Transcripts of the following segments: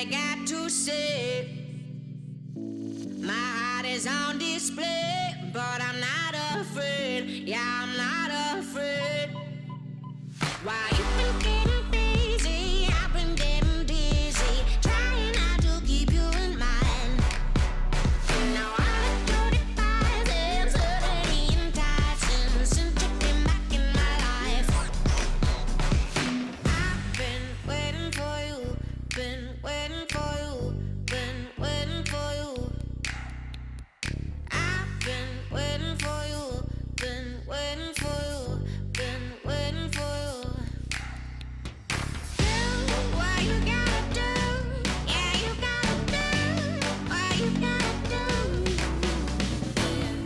I got to say. My heart is on display, but I'm not afraid. Yeah, I'm not afraid. Why you been getting crazy? I've been getting dizzy, trying not to keep you in mind. Now I do devices, suddenly enticing since you came back in my life. I've been waiting for you, been waiting for you, been waiting for you. I've been waiting for you, been waiting for you, been waiting for you. Do what you gotta do, yeah, you gotta do what you gotta do.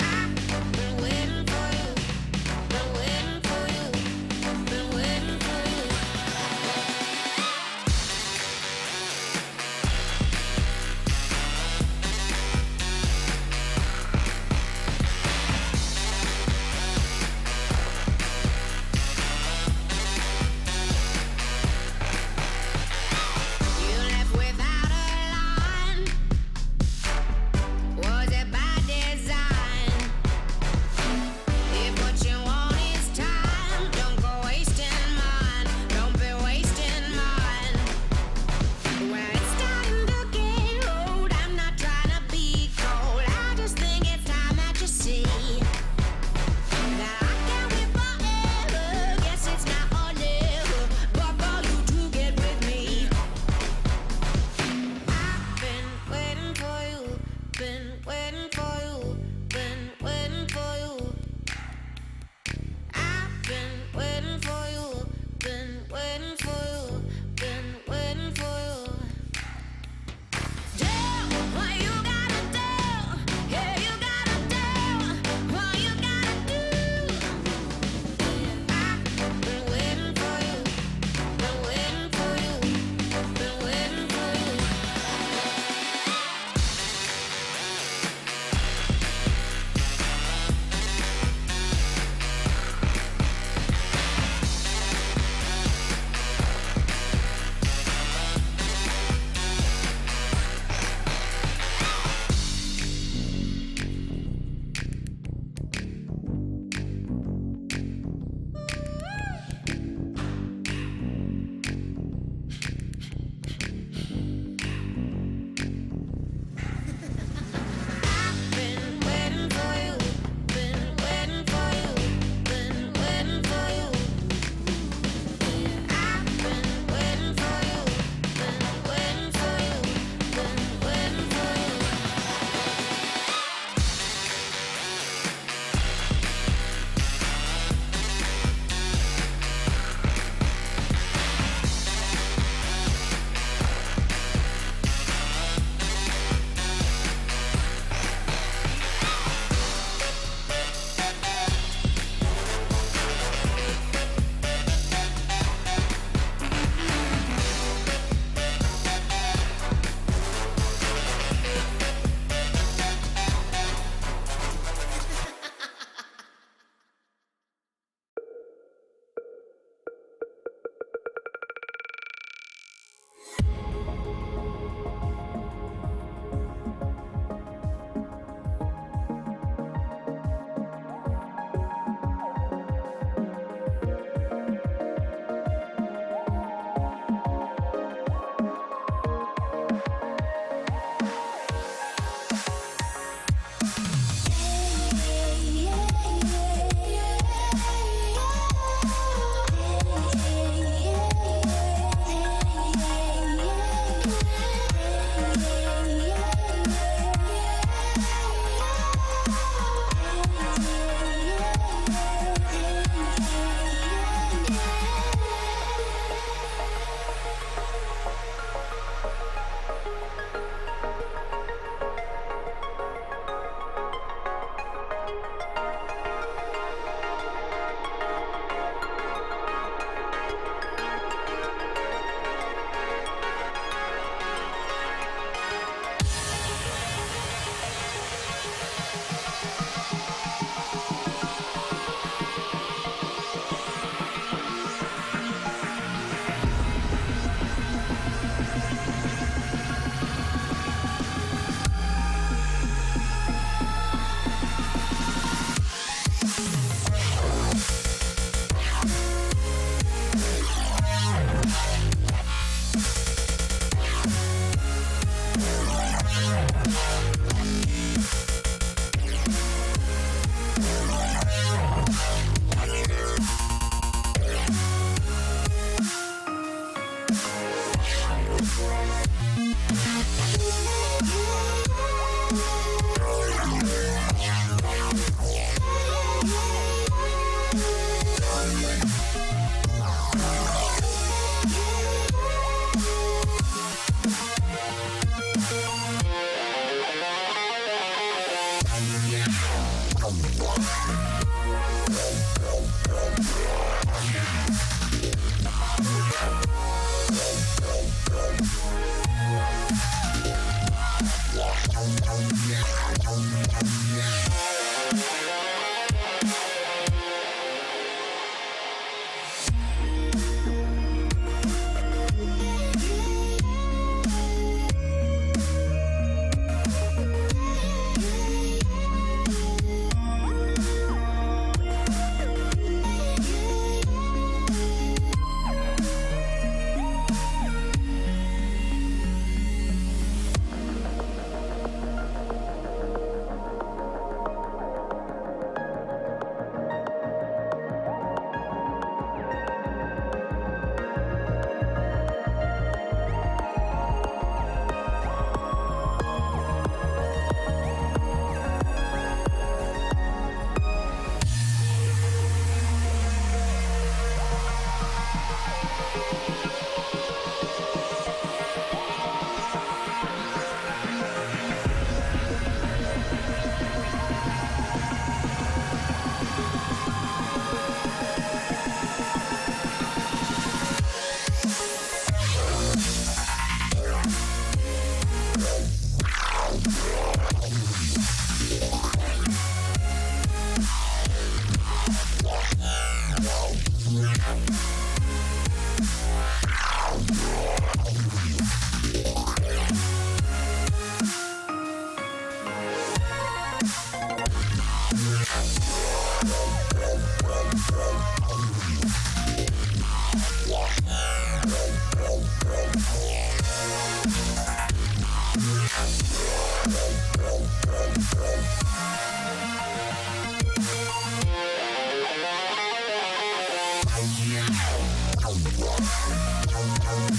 I've been waiting for you, been waiting for you, been waiting for you.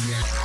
Yeah.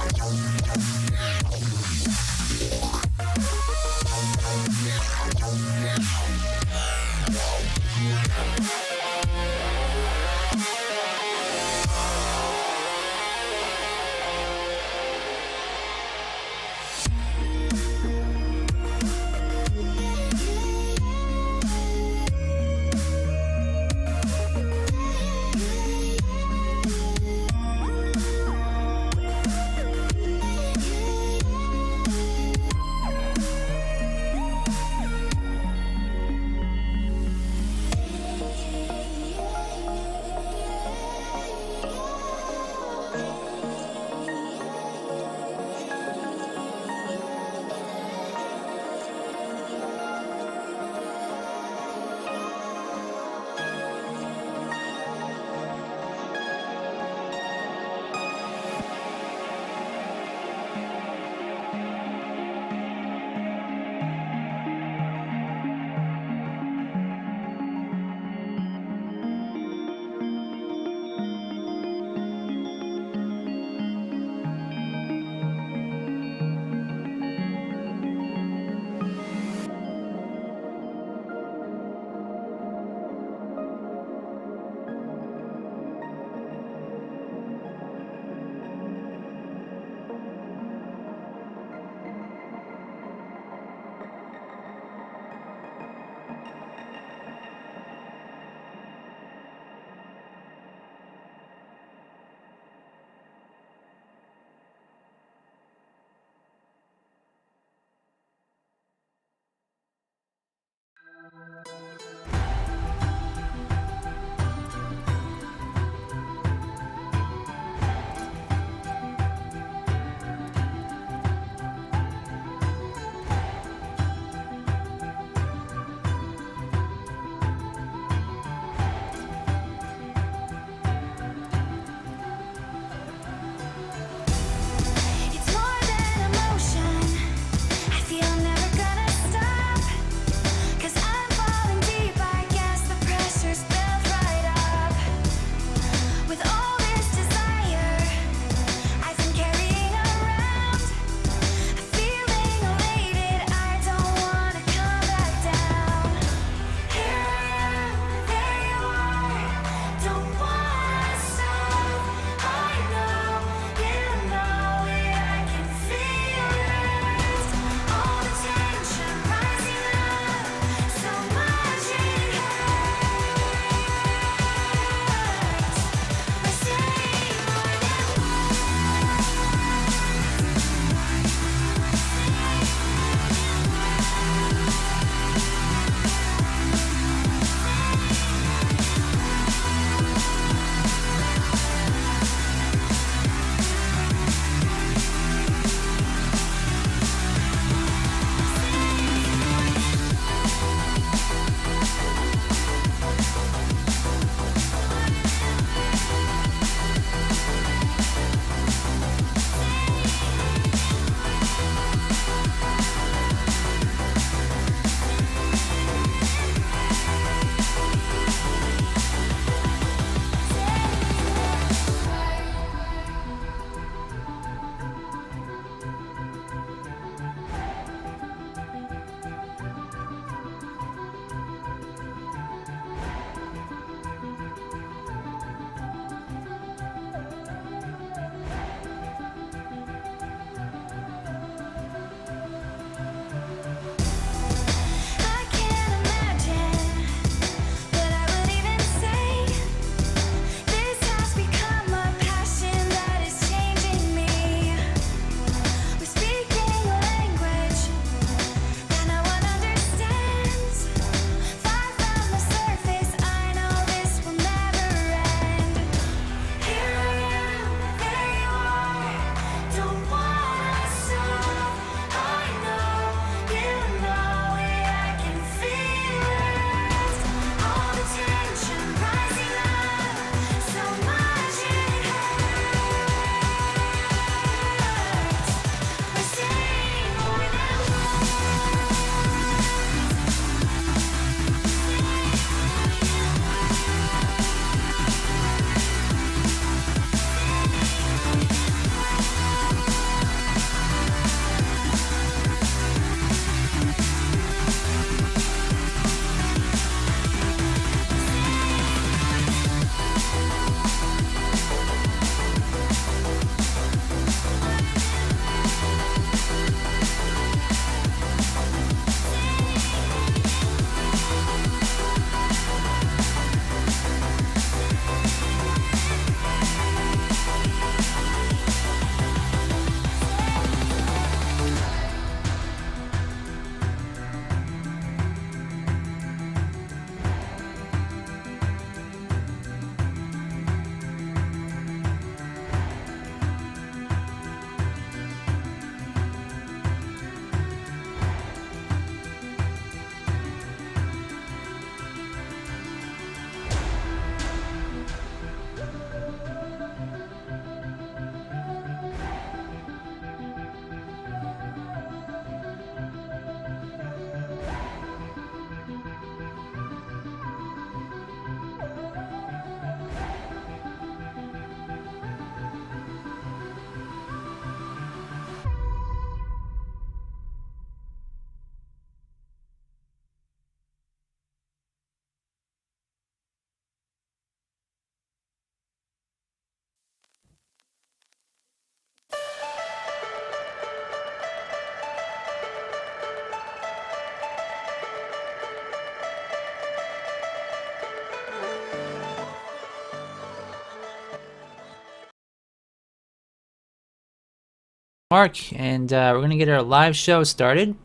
Mark, and we're going to get our live show started.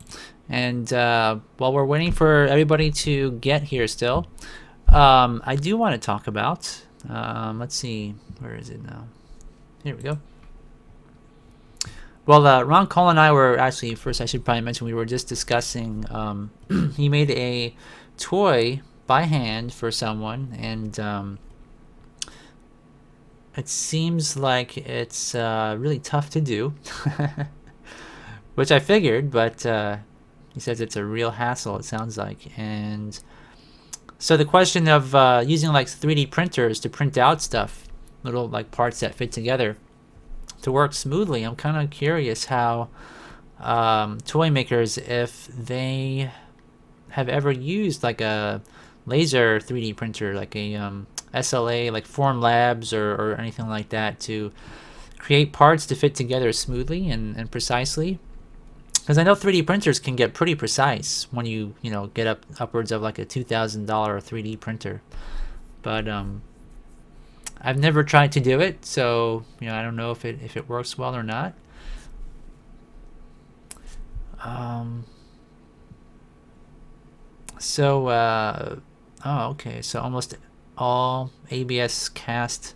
And while we're waiting for everybody to get here still, I do want to talk about, let's see, where is it now? Here we go. Well, Ron Cole and I were actually, first I should probably mention, we were just discussing, he made a toy by hand for someone, and it seems like it's really tough to do, which I figured, but he says it's a real hassle, it sounds like. And so the question of using like 3D printers to print out stuff, little like parts that fit together to work smoothly, I'm kind of curious how toy makers, if they have ever used like a laser 3D printer, like a SLA, like Form Labs or anything like that, to create parts to fit together smoothly and precisely. Because I know 3D printers can get pretty precise when you get upwards of like a $2,000 3D printer, but I've never tried to do it, so I don't know if it works well or not. Okay, so almost all ABS cast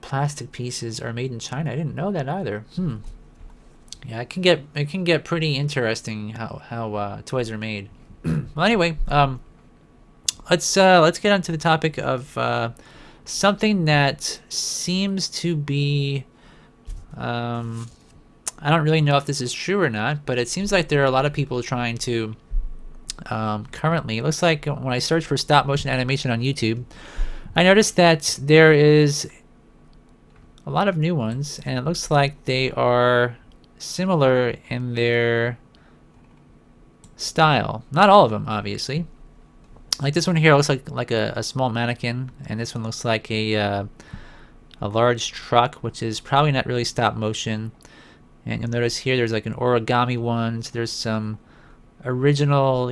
plastic pieces are made in China. I didn't know that either. Yeah, it can get pretty interesting how toys are made. Well, anyway, let's get on to the topic of something that seems to be, I don't really know if this is true or not, but it seems like there are a lot of people trying to, currently, it looks like when I search for stop motion animation on YouTube, I noticed that there is a lot of new ones, and it looks like they are similar in their style. Not all of them, obviously. Like this one here looks like a small mannequin, and this one looks like a large truck, which is probably not really stop motion. And you'll notice here there's like an origami one. So there's some original,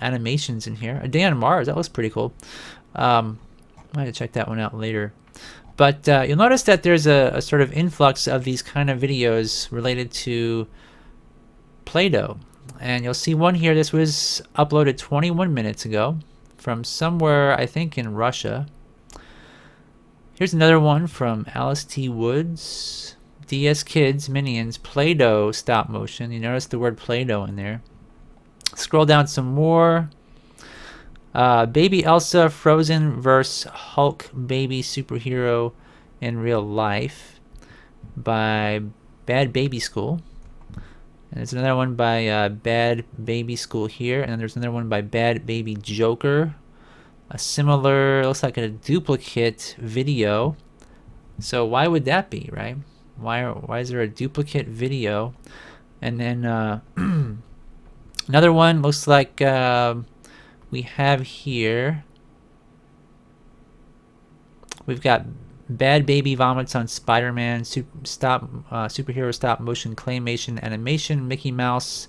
animations in here. A Day on Mars, that looks pretty cool. I might have to check that one out later. But you'll notice that there's a sort of influx of these kind of videos related to Play-Doh. And you'll see one here. This was uploaded 21 minutes ago from somewhere, I think, in Russia. Here's another one from Alice T. Woods. DS Kids Minions Play-Doh stop motion. You notice the word Play-Doh in there. Scroll down some more. Baby Elsa Frozen vs. Hulk Baby Superhero in Real Life by Bad Baby School. And there's another one by Bad Baby School here. And then there's another one by Bad Baby Joker. A similar, looks like a duplicate video. So why would that be, right? Why is there a duplicate video? And then another one looks like we have here. We've got Bad Baby Vomits on Spider-Man, Superhero Stop Motion Claymation Animation, Mickey Mouse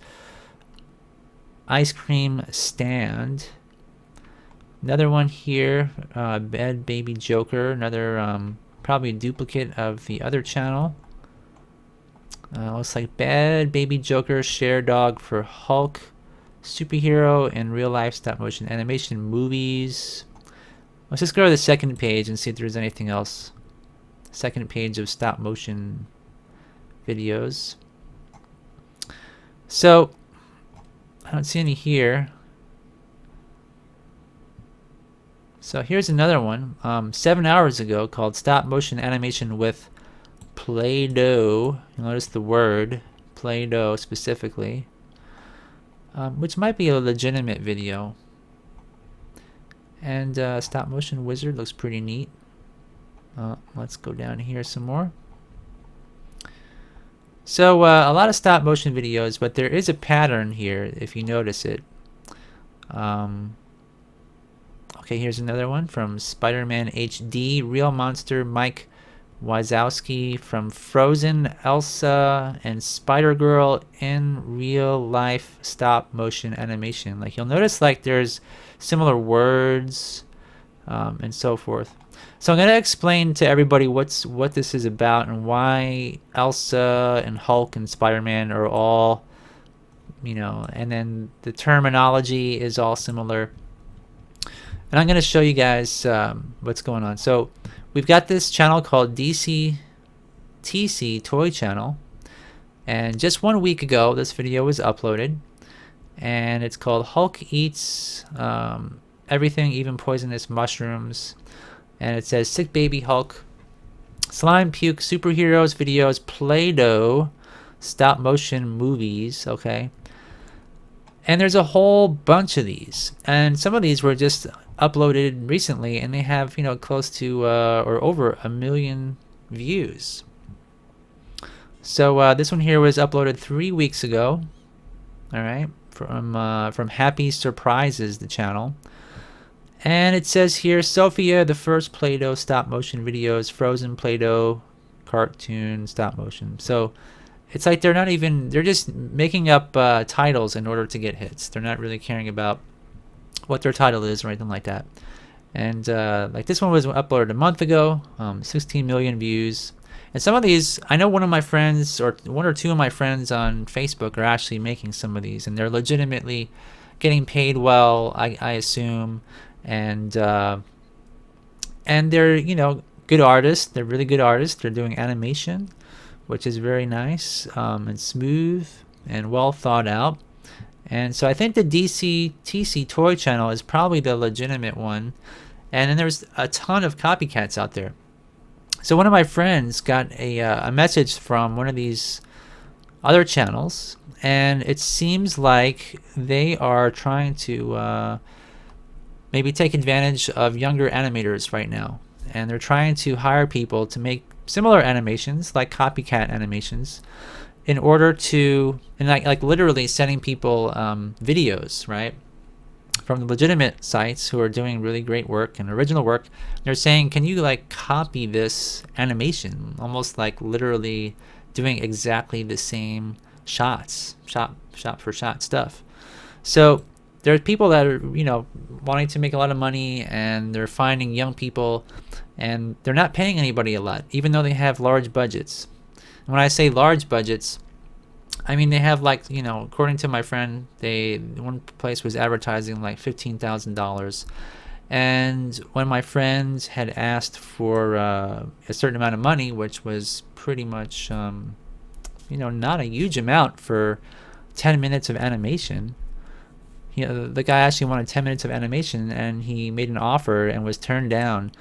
Ice Cream Stand. Another one here, Bad Baby Joker, another probably a duplicate of the other channel. Looks like Bad Baby Joker, Share Dog for Hulk, Superhero and Real Life Stop Motion Animation Movies. Let's just go to the second page and see if there's anything else. Second page of stop motion videos. So, I don't see any here. So here's another one, 7 hours ago, called Stop Motion Animation with Play-Doh. You'll notice the word Play-Doh specifically, which might be a legitimate video. And Stop Motion Wizard looks pretty neat. Let's go down here some more. So a lot of stop motion videos, but there is a pattern here if you notice it. Okay, here's another one from Spider-Man HD, Real Monster Mike Wazowski from Frozen, Elsa, and Spider-Girl in real life stop motion animation. Like you'll notice like there's similar words, and so forth. So I'm going to explain to everybody what this is about and why Elsa and Hulk and Spider-Man are all, and then the terminology is all similar. And I'm going to show you guys what's going on. So we've got this channel called DCTC Toy Channel. And just 1 week ago, this video was uploaded. And it's called Hulk Eats Everything, Even Poisonous Mushrooms. And it says Sick Baby Hulk, Slime Puke, Superheroes, Videos, Play-Doh, Stop Motion Movies, okay? And there's a whole bunch of these. And some of these were just uploaded recently, and they have, close to or over 1 million views. So this one here was uploaded 3 weeks ago, all right, from Happy Surprises, the channel. And it says here, Sophia, the first Play-Doh stop motion videos, Frozen Play-Doh cartoon stop motion. So it's like they're just making up titles in order to get hits. They're not really caring about what their title is or anything like that. And like this one was uploaded a month ago, 16 million views. And some of these, I know one of my friends, or one or two of my friends on Facebook are actually making some of these, and they're legitimately getting paid well, I assume. And they're, good artists. They're really good artists. They're doing animation, which is very nice, and smooth and well thought out. And so I think the DCTC Toy Channel is probably the legitimate one. And then there's a ton of copycats out there. So one of my friends got a message from one of these other channels, and it seems like they are trying to maybe take advantage of younger animators right now. And they're trying to hire people to make similar animations, like copycat animations, in order to, and like literally sending people videos, right, from the legitimate sites who are doing really great work and original work. They're saying, can you like copy this animation, almost like literally doing exactly the same shots, shot for shot stuff. So there are people that are, wanting to make a lot of money, and they're finding young people, and they're not paying anybody a lot, even though they have large budgets. And when I say large budgets, I mean they have like, according to my friend, one place was advertising like $15,000. And when my friend had asked for a certain amount of money, which was pretty much, not a huge amount for 10 minutes of animation, the guy actually wanted 10 minutes of animation, and he made an offer and was turned down,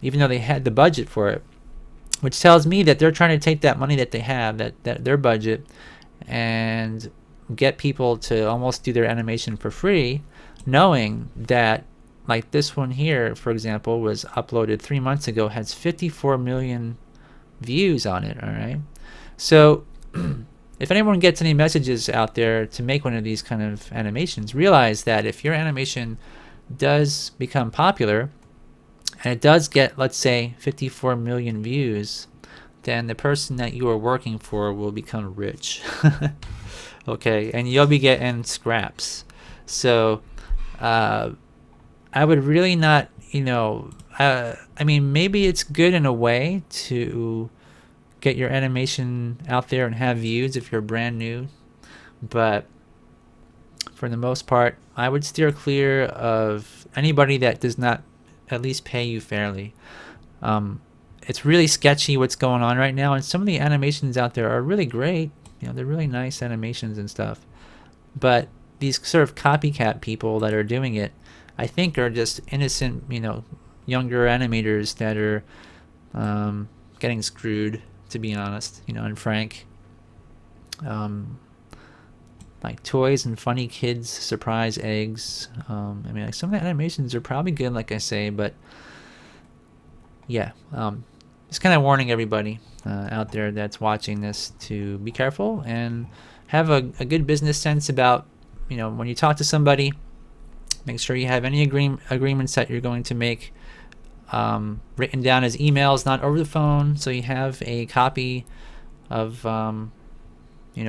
even though they had the budget for it, which tells me that they're trying to take that money that they have, that their budget, and get people to almost do their animation for free, knowing that, like this one here, for example, was uploaded 3 months ago, has 54 million views on it, all right? So if anyone gets any messages out there to make one of these kind of animations, realize that if your animation does become popular, and it does get, let's say, 54 million views, then the person that you are working for will become rich. Okay, and you'll be getting scraps. So I would really not, I mean, maybe it's good in a way to get your animation out there and have views if you're brand new, but for the most part, I would steer clear of anybody that does not at least pay you fairly. It's really sketchy what's going on right now, and some of the animations out there are really great. They're really nice animations and stuff, but these sort of copycat people that are doing it, I think, are just innocent, younger animators that are getting screwed, to be honest, and frank. Like Toys and Funny Kids Surprise Eggs. I mean, like, some of the animations are probably good, like I say, but yeah, just kind of warning everybody out there that's watching this to be careful and have a good business sense about, when you talk to somebody, make sure you have any agreements that you're going to make written down as emails, not over the phone, so you have a copy of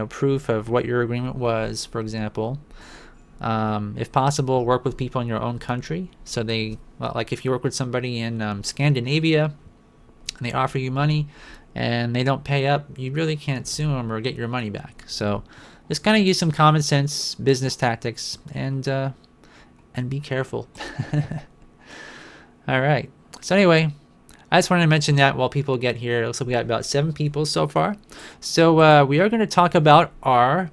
proof of what your agreement was, for example. If possible, work with people in your own country. So like if you work with somebody in Scandinavia and they offer you money and they don't pay up, you really can't sue them or get your money back. So just kind of use some common sense business tactics and be careful. All right. So anyway, I just wanted to mention that while people get here. It looks like we got about 7 people so far. So we are going to talk about our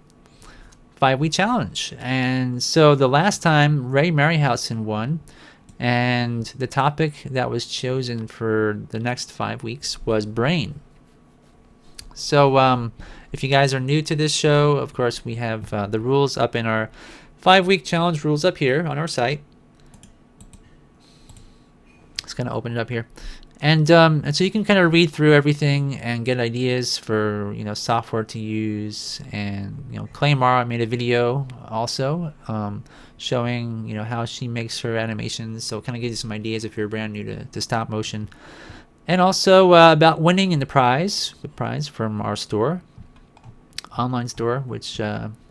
5-week challenge. And so the last time Ray Maryhausen won, and the topic that was chosen for the next 5 weeks was brain. So if you guys are new to this show, of course we have the rules up in our 5-week challenge rules up here on our site. Just going to open it up here. And so you can kind of read through everything and get ideas for software to use. And Clay Mara made a video also showing how she makes her animations. So it kind of gives you some ideas if you're brand new to stop motion. And also about winning in the prize from our store, online store, which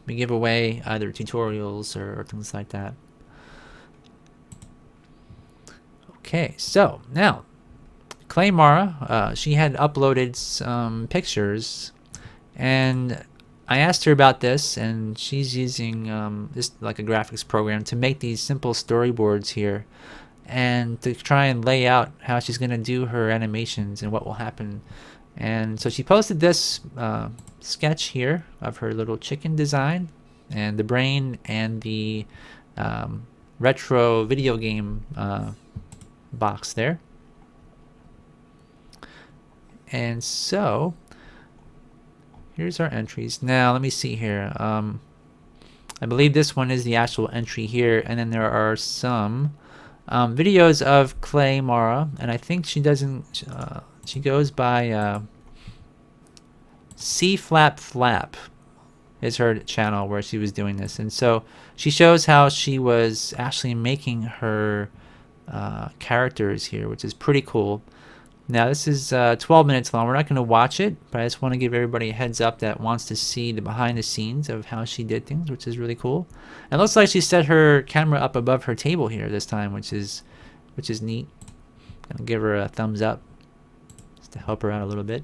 we give away either tutorials or things like that. Okay, so now Clay Mara, she had uploaded some pictures, and I asked her about this, and she's using this like a graphics program to make these simple storyboards here, and to try and lay out how she's going to do her animations and what will happen. And so she posted this sketch here of her little chicken design, and the brain, and the retro video game box there. And so here's our entries. Now let me see here. I believe this one is the actual entry here, and then there are some videos of Clay Mara, and I think she doesn't. She goes by C Flap Flap is her channel where she was doing this, and so she shows how she was actually making her characters here, which is pretty cool. Now this is 12 minutes long. We're not going to watch it, but I just want to give everybody a heads up that wants to see the behind the scenes of how she did things, which is really cool. And it looks like she set her camera up above her table here this time, which is neat. Gonna give her a thumbs up just to help her out a little bit.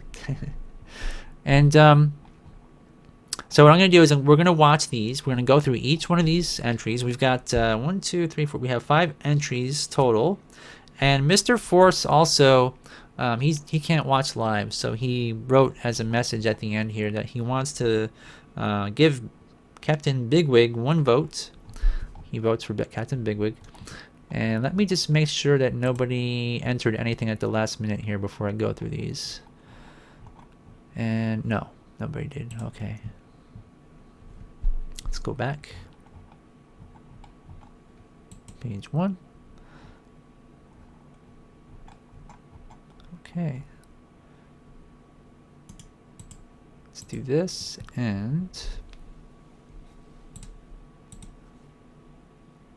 And so what I'm going to do is we're going to watch these. We're going to go through each one of these entries. We've got 1, 2, 3, 4. We have 5 entries total. And Mr. Force also, he can't watch live, so he wrote as a message at the end here that he wants to give Captain Bigwig 1 vote. He votes for Captain Bigwig. And let me just make sure that nobody entered anything at the last minute here before I go through these. And no, nobody did. Okay. Let's go back. Page 1. Okay. Let's do this, and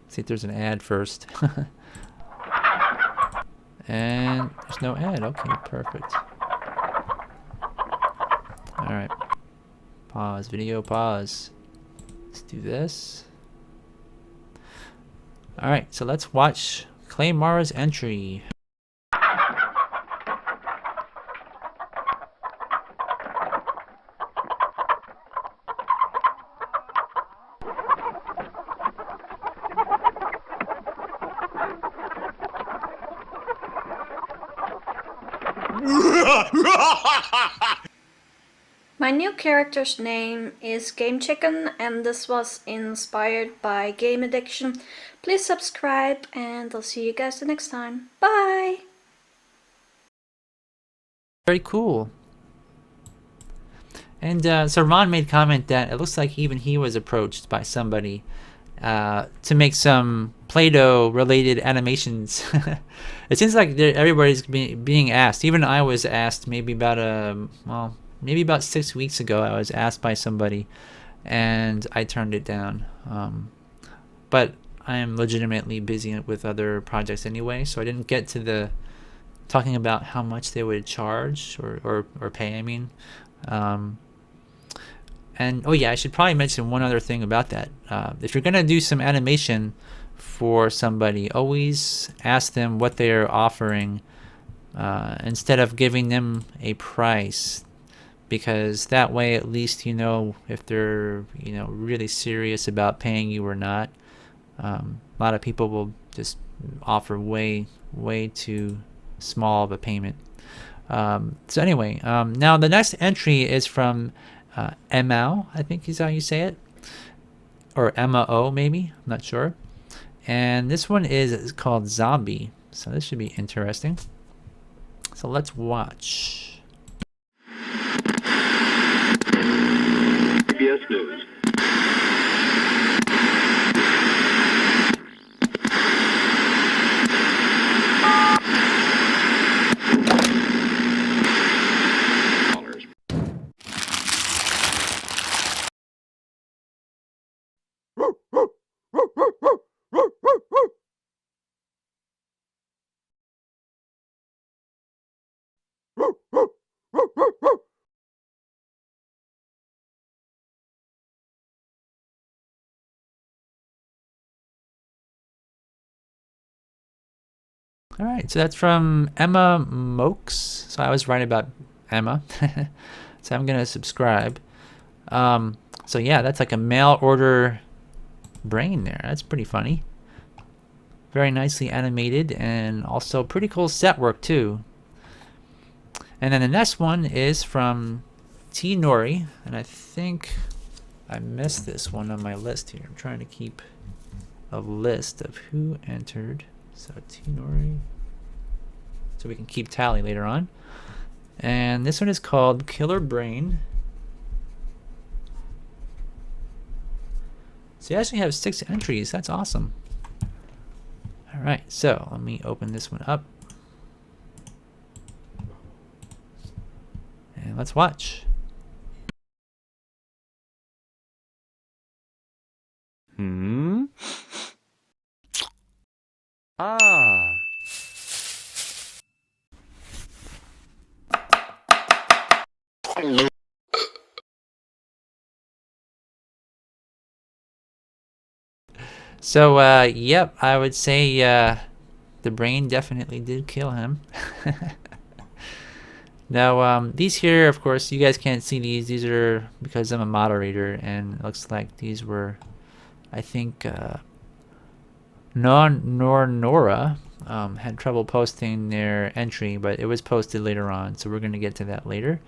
see if there's an ad first. And there's no ad. Okay, perfect. Alright. Pause. Video pause. Let's do this. Alright, so let's watch Clay Mara's entry. My new character's name is Game Chicken, and this was inspired by game addiction. Please subscribe, and I'll see you guys the next time. Bye! Very cool. And so Ron made comment that it looks like even he was approached by somebody to make some Play-Doh related animations. It seems like everybody's being asked. Even I was asked maybe about 6 weeks ago. I was asked by somebody, and I turned it down. But I am legitimately busy with other projects anyway, so I didn't get to the talking about how much they would charge or pay. I mean, And oh yeah, I should probably mention one other thing about that. If you're gonna do some animation for somebody, always ask them what they're offering instead of giving them a price, because that way at least you know if they're really serious about paying you or not. A lot of people will just offer way too small of a payment. So anyway, now the next entry is from Emao, I think is how you say it, or Emma-O maybe, I'm not sure. And this one is called Zombie, so this should be interesting. So let's watch. CBS News. All right, so that's from Emma Mokes. So I was right about Emma. So I'm gonna subscribe. So yeah, that's like a mail order brain there. That's pretty funny. Very nicely animated and also pretty cool set work too. And then the next one is from T Nori, and I think I missed this one on my list here. I'm trying to keep a list of who entered. So T Nori, so we can keep tally later on. And this one is called Killer Brain. So you actually have 6 entries. That's awesome. All right, so let me open this one up. And let's watch. Ah. So, yep, I would say the brain definitely did kill him. Now, these here, of course, you guys can't see these. These are because I'm a moderator, and it looks like these were, I think, Nora had trouble posting their entry, but it was posted later on, so we're going to get to that later.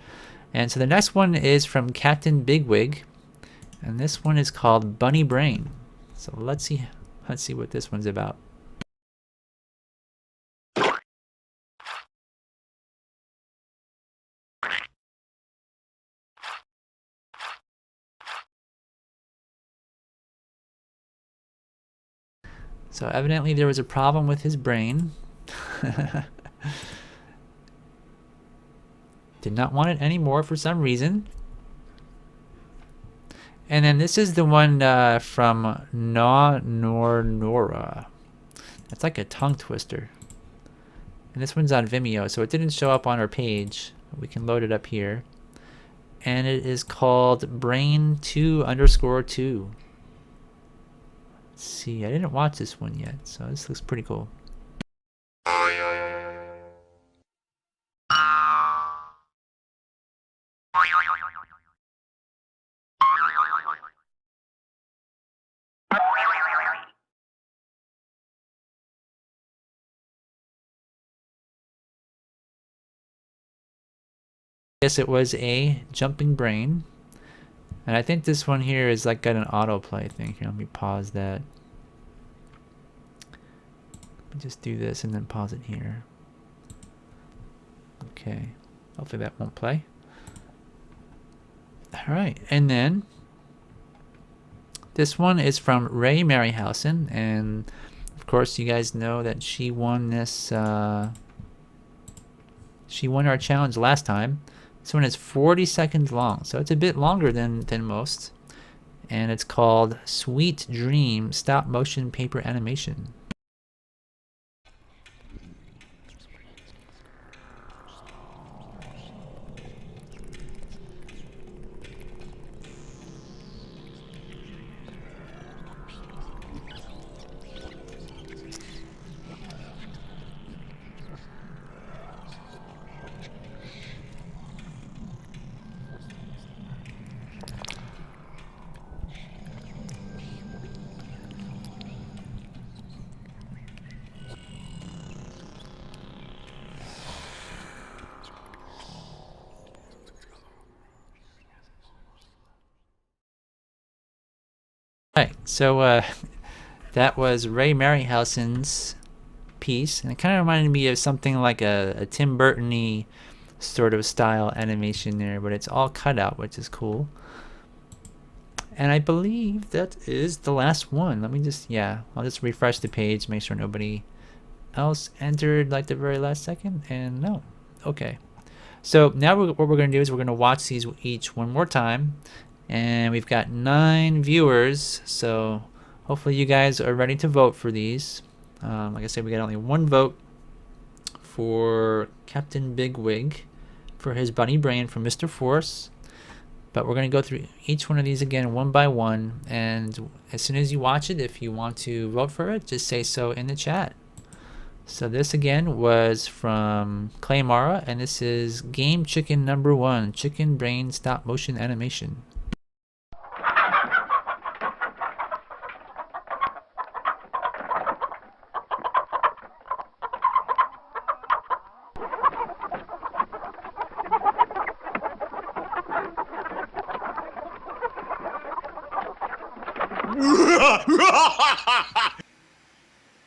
And so the next one is from Captain Bigwig, and this one is called Bunny Brain. So let's see what this one's about. So evidently there was a problem with his brain. Did not want it anymore for some reason. And then this is the one from Nora. That's like a tongue twister. And this one's on Vimeo, so it didn't show up on our page. We can load it up here. And it is called Brain2_2. Let's see, I didn't watch this one yet, so this looks pretty cool. Yes, it was a jumping brain. And I think this one here is like got an autoplay thing. Here, let me pause that. Let me just do this and then pause it here. Okay. Hopefully that won't play. Alright, and then this one is from Ray Maryhausen, and of course you guys know that she won this she won our challenge last time. This one is 40 seconds long, so it's a bit longer than most. And it's called Sweet Dream Stop Motion Paper Animation. Right, so that was Ray Harryhausen's piece, and it kind of reminded me of something like a Tim Burton-y sort of style animation there, but it's all cut out, which is cool. And I believe that is the last one. Let me just, yeah, I'll just refresh the page, make sure nobody else entered like the very last second, and no. Okay. So now what we're going to do is we're going to watch these each one more time, and we've got 9 viewers, so hopefully you guys are ready to vote for these. Like I said, we got only 1 vote for Captain Bigwig for his bunny brain from Mr. Force. But we're going to go through each one of these again one by one, and as soon as you watch it, if you want to vote for it, just say so in the chat. So this again was from Claymara, and this is Game Chicken number 1, Chicken Brain Stop Motion Animation.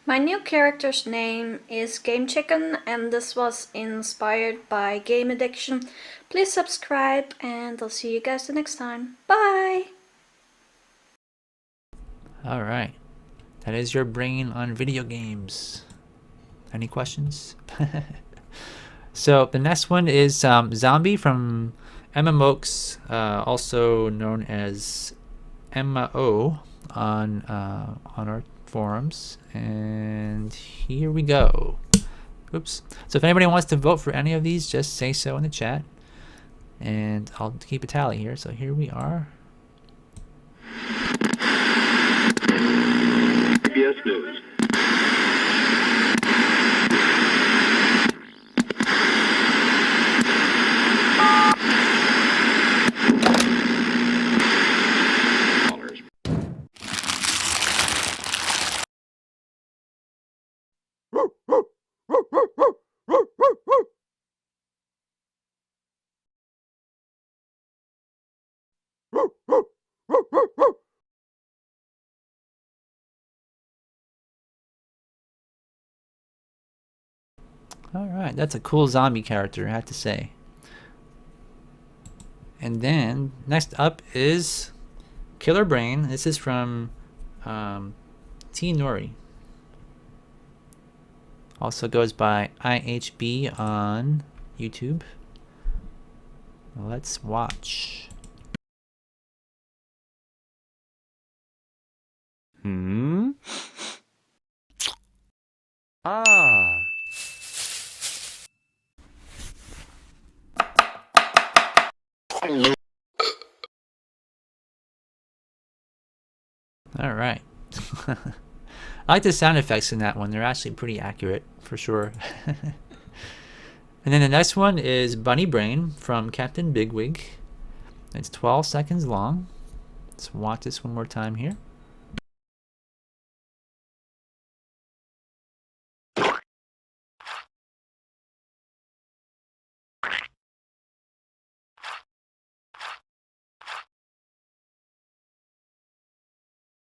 My new character's name is Game Chicken, and this was inspired by game addiction. Please subscribe, and I'll see you guys the next time. Bye! Alright, that is your brain on video games. Any questions? So the next one is Zombie from Emma Mokes, also known as Emma O on our forums, and here we go. Oops. So if anybody wants to vote for any of these, just say so in the chat, and I'll keep a tally here. So here we are. CBS News. Alright, that's a cool zombie character, I have to say. And then next up is Killer Brain. This is from T Nori. Also goes by IHB on YouTube. Let's watch. Ah. All right. I like the sound effects in that one. They're actually pretty accurate, for sure. And then the next one is Bunny Brain from Captain Bigwig. It's 12 seconds long. Let's watch this one more time here.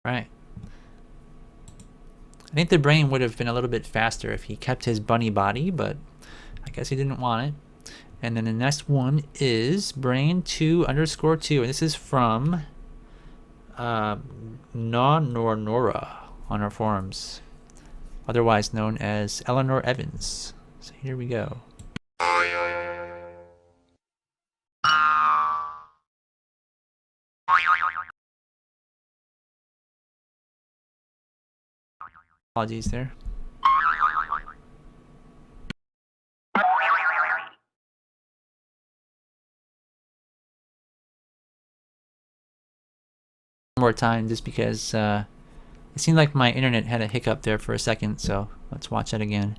Right. I think the brain would have been a little bit faster if he kept his bunny body, but I guess he didn't want it. And then the next one is Brain2_2, and this is from Nora on our forums, otherwise known as Eleanor Evans. So here we go. Apologies there. One more time, just because it seemed like my internet had a hiccup there for a second, so let's watch that again.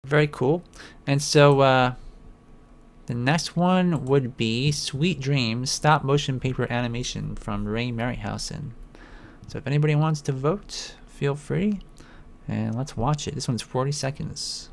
Very cool. And so The next one would be Sweet Dreams stop motion paper animation from Ray Marryhausen. So if anybody wants to vote, feel free, and let's watch it. This one's 40 seconds.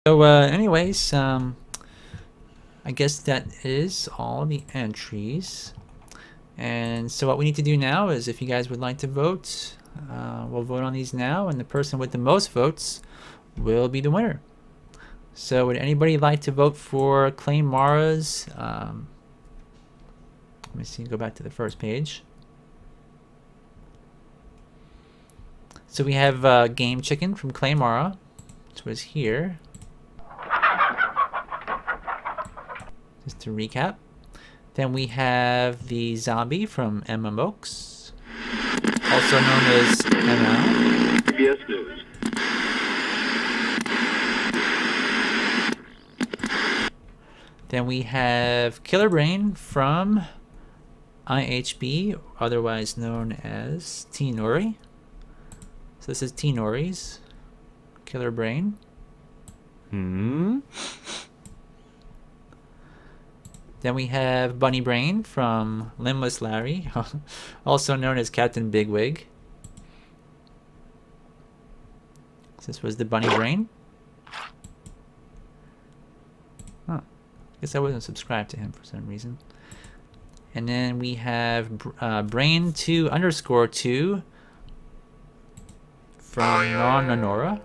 So anyways, I guess that is all the entries. And so what we need to do now is, if you guys would like to vote, we'll vote on these now, and the person with the most votes will be the winner. So would anybody like to vote for Clay Mara's, let me see, go back to the first page. So we have Game Chicken from Clay Mara, which was here. Just to recap. Then we have the zombie from Emma Mokes, also known as Emma. CBS News. Then we have Killer Brain from IHB, otherwise known as T Nori. So this is T Nori's Killer Brain. Then we have Bunny Brain from Limbless Larry, also known as Captain Bigwig. This was the Bunny Brain. Huh. Guess I wasn't subscribed to him for some reason. And then we have Brain2_2 from Nonora.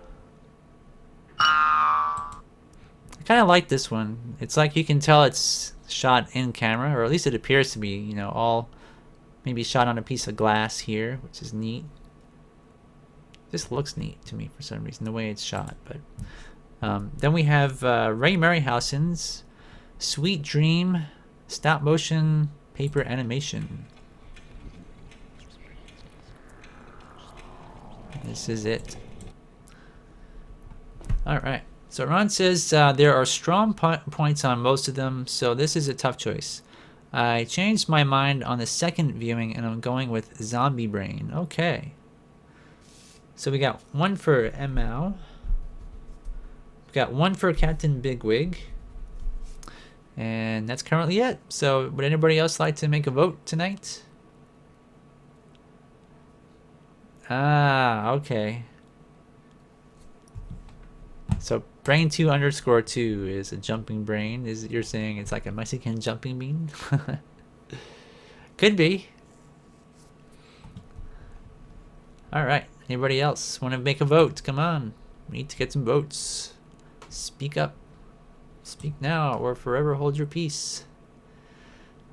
I kind of like this one. It's like you can tell it's shot in camera, or at least it appears to be, you know, all maybe shot on a piece of glass here, which is neat. This looks neat to me for some reason, the way it's shot. But then we have Ray Marryhausen's Sweet Dream stop motion paper animation. This is it. All right. So Ron says there are strong points on most of them, so this is a tough choice. I changed my mind on the second viewing, and I'm going with Zombie Brain. Okay. So we got one for ML. We got one for Captain Bigwig. And that's currently it. So would anybody else like to make a vote tonight? Ah, okay. So Brain2_2 is a jumping brain. You're saying it's like a Mexican jumping bean? Could be. Alright. Anybody else want to make a vote? Come on. We need to get some votes. Speak up. Speak now or forever hold your peace.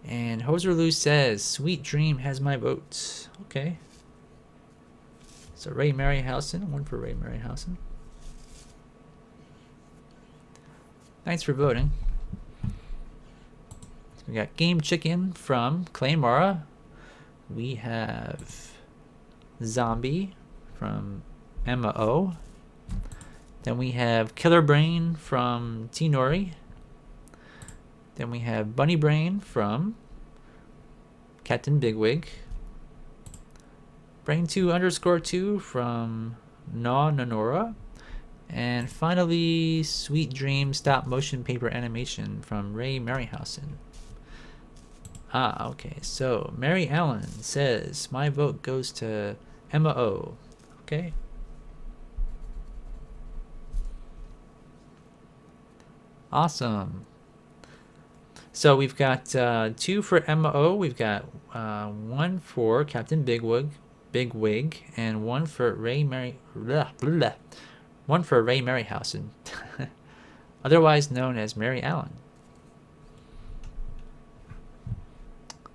And Hoserloo says, Sweet Dream has my vote. Okay. So Ray Marryhausen. One for Ray Marryhausen. Thanks for voting. So we got Game Chicken from Claymara. We have Zombie from Emma O. Then we have Killer Brain from T Nori. Then we have Bunny Brain from Captain Bigwig. Brain2_2 from Nonora. And finally, Sweet Dream stop motion paper animation from Ray Marryhausen. Ah, okay. So Mary Allen says my vote goes to Emma O. Okay. Awesome. So we've got 2 for Emma O. We've got 1 for Captain Bigwig, and 1 for Ray Marryhausen, otherwise known as Mary Allen.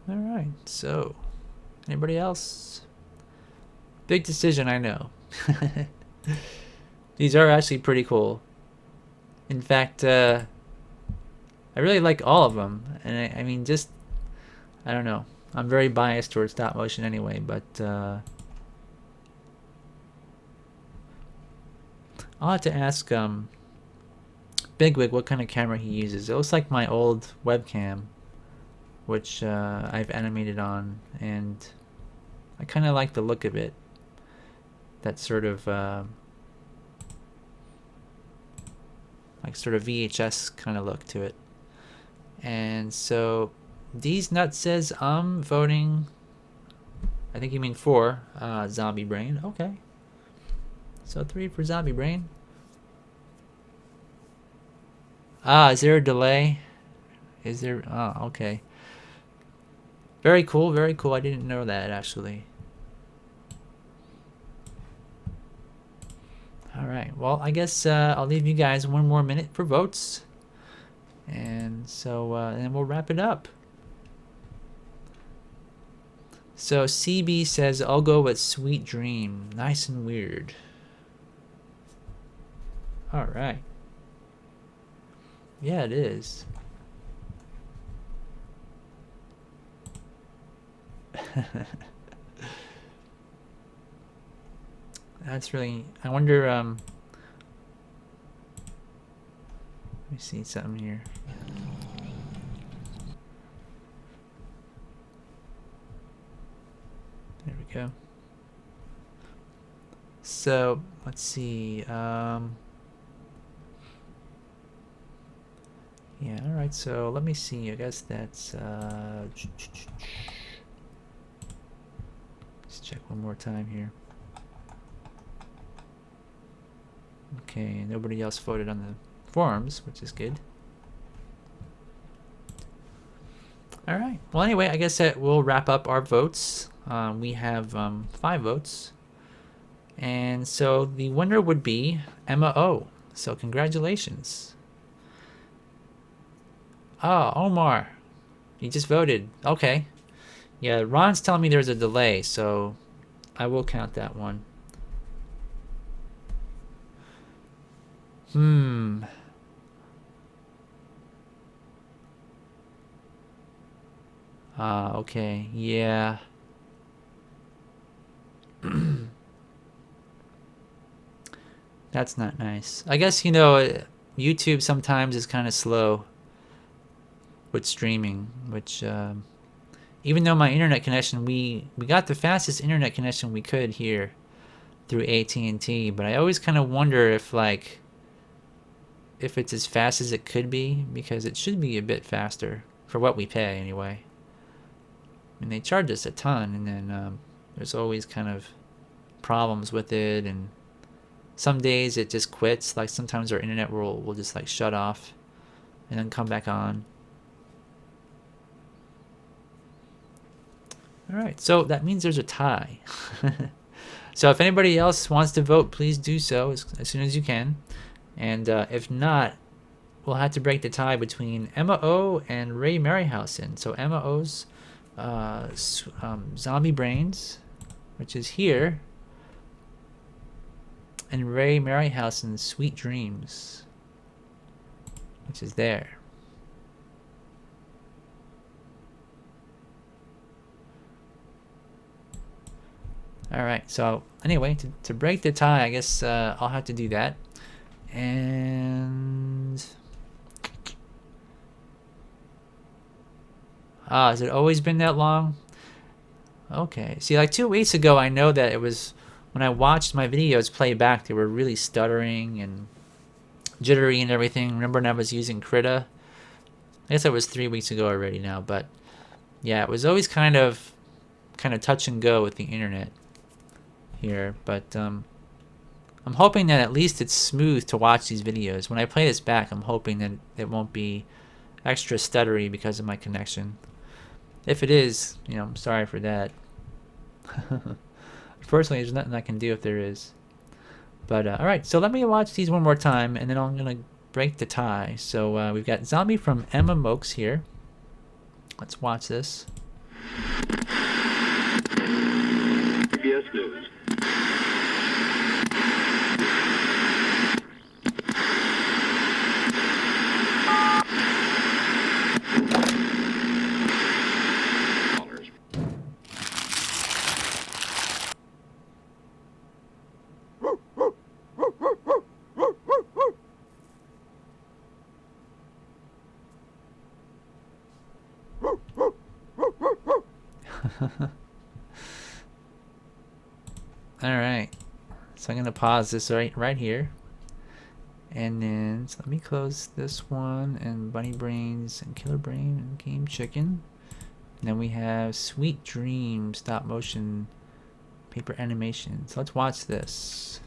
Alright, so anybody else? Big decision, I know. These are actually pretty cool. In fact, I really like all of them. And I mean, just, I don't know. I'm very biased towards stop motion anyway, but I'll have to ask Bigwig what kind of camera he uses. It looks like my old webcam, which I've animated on, and I kind of like the look of it. That sort of like sort of VHS kind of look to it. And so these nuts says I'm voting, I think you mean 4, Zombie Brain. Okay, so 3 for Zombie Brain. Is there a delay? Is there? Oh, okay. Very cool, very cool. I didn't know that, actually. Alright, well, I guess I'll leave you guys 1 more minute for votes. And so, and then we'll wrap it up. So, CB says, I'll go with Sweet Dream. Nice and weird. Alright. Yeah, it is. That's really, I wonder, let me see something here. There we go. So, let's see, yeah, alright, so let me see, I guess that's, let's check one more time here. Okay, nobody else voted on the forums, which is good. Alright, well anyway, I guess that we'll wrap up our votes. We have 5 votes. And so the winner would be Emma O. So congratulations. Oh, Omar, you just voted. Okay. Yeah, Ron's telling me there's a delay, so I will count that one. Okay, yeah. That's not nice. I guess, you know, YouTube sometimes is kind of slow with streaming, which, even though my internet connection, we got the fastest internet connection we could here through AT&T, but I always kind of wonder if, like, if it's as fast as it could be, because it should be a bit faster for what we pay anyway. I mean, they charge us a ton, and then there's always kind of problems with it, and some days it just quits. Like sometimes our internet will just like shut off and then come back on. Alright, so that means there's a tie. So if anybody else wants to vote, please do so as soon as you can. And if not, we'll have to break the tie between Emma O and Ray Maryhausen. So Emma O's Zombie Brains, which is here, and Ray Maryhausen's Sweet Dreams, which is there. Alright, so anyway, to break the tie, I guess I'll have to do that. And has it always been that long? Okay, see, like 2 weeks ago, I know that it was when I watched my videos play back, they were really stuttering and jittery and everything. Remember when I was using Krita? I guess it was 3 weeks ago already now, but yeah, it was always kind of touch and go with the internet here. But I'm hoping that at least it's smooth to watch these videos. When I play this back, I'm hoping that it won't be extra stuttery because of my connection. If it is, you know, I'm sorry for that. Unfortunately, there's nothing I can do if there is. But alright, so let me watch these one more time, and then I'm going to break the tie. So we've got Zombie from Emma Mokes here. Let's watch this. CBS News. Alright, so I'm going to pause this right here. And then, so let me close this one, and Bunny Brains, and Killer Brain, and Game Chicken. And then we have Sweet Dream stop motion paper animation. So let's watch this.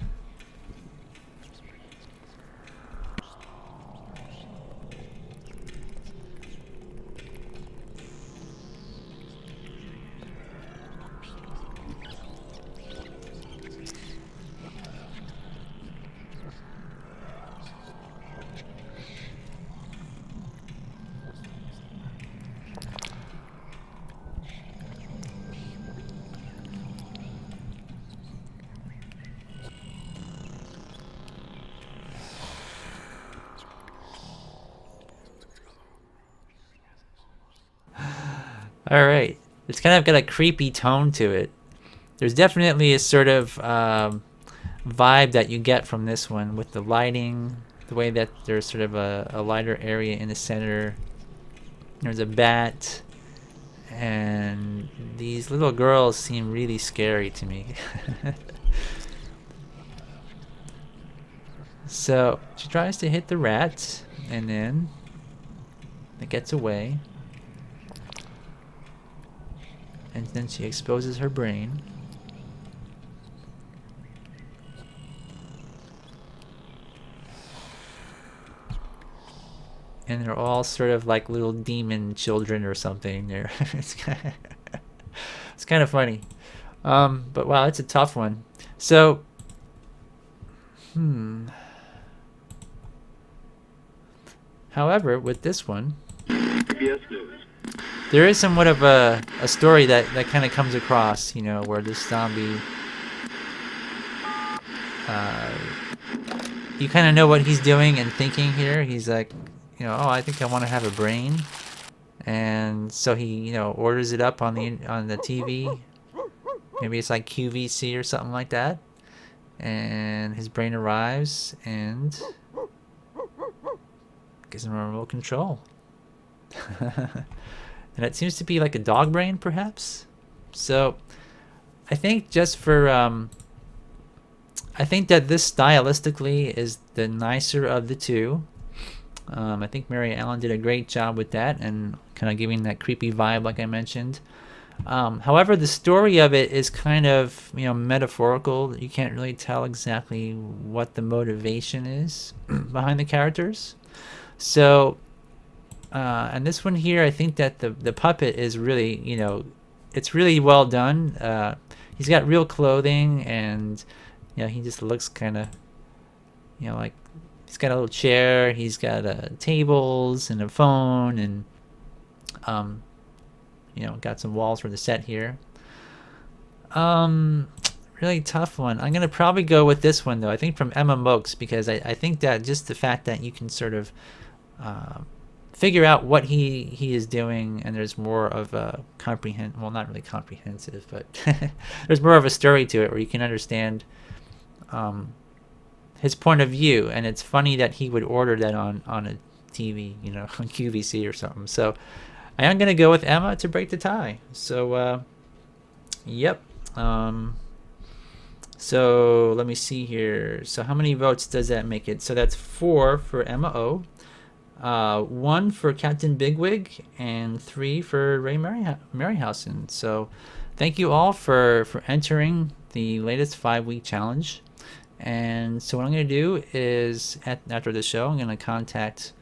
Alright, it's kind of got a creepy tone to it. There's definitely a sort of vibe that you get from this one with the lighting, the way that there's sort of a lighter area in the center. There's a bat, and these little girls seem really scary to me. So she tries to hit the rat, and then it gets away. And then she exposes her brain. And they're all sort of like little demon children or something. It's kind of funny. But wow, it's a tough one. So, however, with this one, CBS News. there is somewhat of a story that kind of comes across, you know, where this zombie, you kind of know what he's doing and thinking here. He's like, you know, oh, I think I want to have a brain, and so he, you know, orders it up on the TV. Maybe it's like QVC or something like that, and his brain arrives and gives him remote control. And it seems to be like a dog brain, perhaps. So I think just for I think that this stylistically is the nicer of the two. I think Mary Ellen did a great job with that and kind of giving that creepy vibe, like I mentioned. However, the story of it is kind of, you know, metaphorical. You can't really tell exactly what the motivation is behind the characters. So, and this one here, I think that the puppet is really, you know, it's really well done. He's got real clothing, and, you know, he just looks kind of, you know, like he's got a little chair, he's got tables and a phone, and you know, got some walls for the set here. Really tough one. I'm gonna probably go with this one though. I think from Emma Mokes, because I think that just the fact that you can sort of figure out what he is doing, and there's more of a well, not really comprehensive, but there's more of a story to it where you can understand his point of view, and it's funny that he would order that on a TV, you know, on QVC or something. So I am gonna go with Emma to break the tie. So yep. So let me see here. So how many votes does that make it? So that's 4 for Emma O, 1 for Captain Bigwig, and 3 for Ray Maryhausen. So thank you all for entering the latest 5-week challenge. And so what I'm going to do is, after the show, I'm going to contact